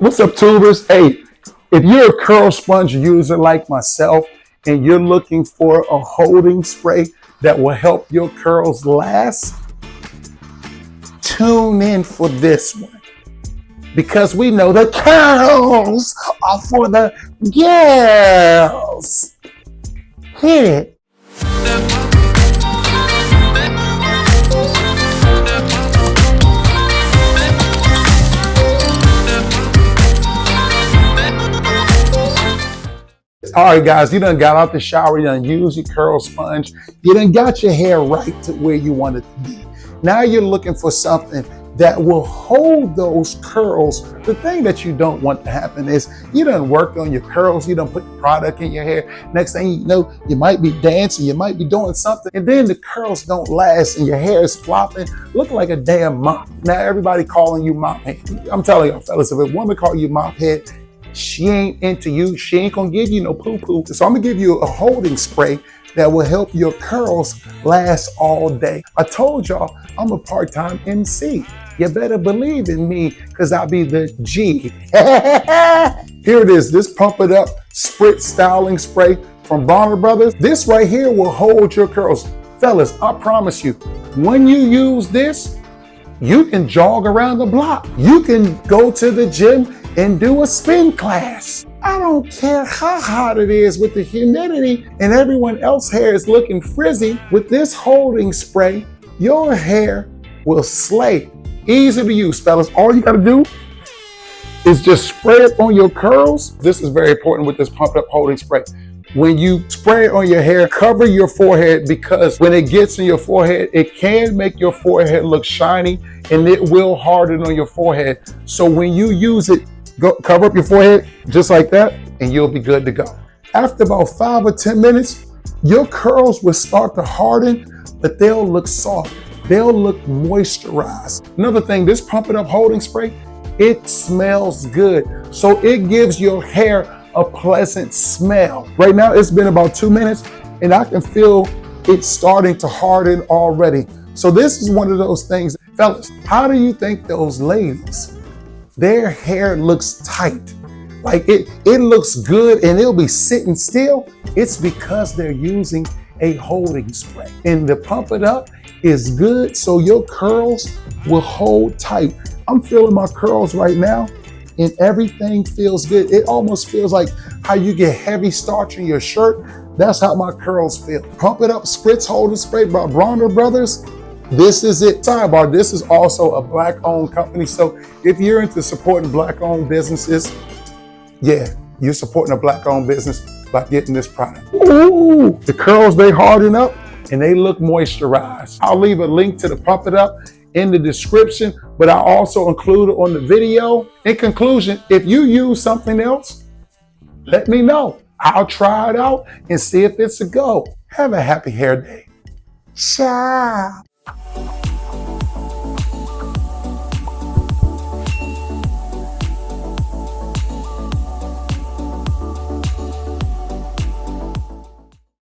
What's up, tubers? Hey, if you're a curl sponge user like myself and you're looking for a holding spray that will help your curls last, tune in for this one. Because we know the curls are for the girls. Hit it. All right, guys, you done got out the shower, you done used your curl sponge, you done got your hair right to where you want it to be. Now you're looking for something that will hold those curls. The thing that you don't want to happen is you done worked on your curls, you done put the product in your hair. Next thing you know, you might be dancing, you might be doing something, and then the curls don't last and your hair is flopping, looking like a damn mop. Now everybody calling you mop head. I'm telling y'all fellas, if a woman call you mop head, she ain't into you. She ain't gonna give you no poo-poo. So I'm gonna give you a holding spray that will help your curls last all day. I told y'all I'm a part-time MC. You better believe in me, because I'll be the G. Here it is, this Pump It Up Spritz styling spray from Warner Brothers. This right here will hold your curls. Fellas, I promise you, when you use this, you can jog around the block. You can go to the gym and do a spin class. I don't care how hot it is with the humidity and everyone else's hair is looking frizzy. With this holding spray, your hair will slay. Easy to use, fellas. All you gotta do is just spray it on your curls. This is very important with this Pump It Up holding spray. When you spray it on your hair, cover your forehead, because when it gets in your forehead, it can make your forehead look shiny and it will harden on your forehead. So when you use it, cover up your forehead just like that and you'll be good to go. After about 5 or 10 minutes, your curls will start to harden, but they'll look soft. They'll look moisturized. Another thing, this Pump It Up holding spray, it smells good. So it gives your hair a pleasant smell. Right now, it's been about 2 minutes and I can feel it starting to harden already. So this is one of those things, fellas, how do you think those ladies, their hair looks tight? Like it looks good and it'll be sitting still. It's because they're using a holding spray. And the Pump It Up is good so your curls will hold tight. I'm feeling my curls right now and everything feels good. It almost feels like how you get heavy starch in your shirt. That's how my curls feel. Pump It Up Spritz holding spray by Warner Brothers. This is it. Sidebar, this is also a Black-owned company. So if you're into supporting Black-owned businesses, yeah, you're supporting a Black-owned business by getting this product. Ooh, the curls, they harden up and they look moisturized. I'll leave a link to the Pump It Up in the description, but I'll also include it on the video. In conclusion, if you use something else, let me know. I'll try it out and see if it's a go. Have a happy hair day. Ciao.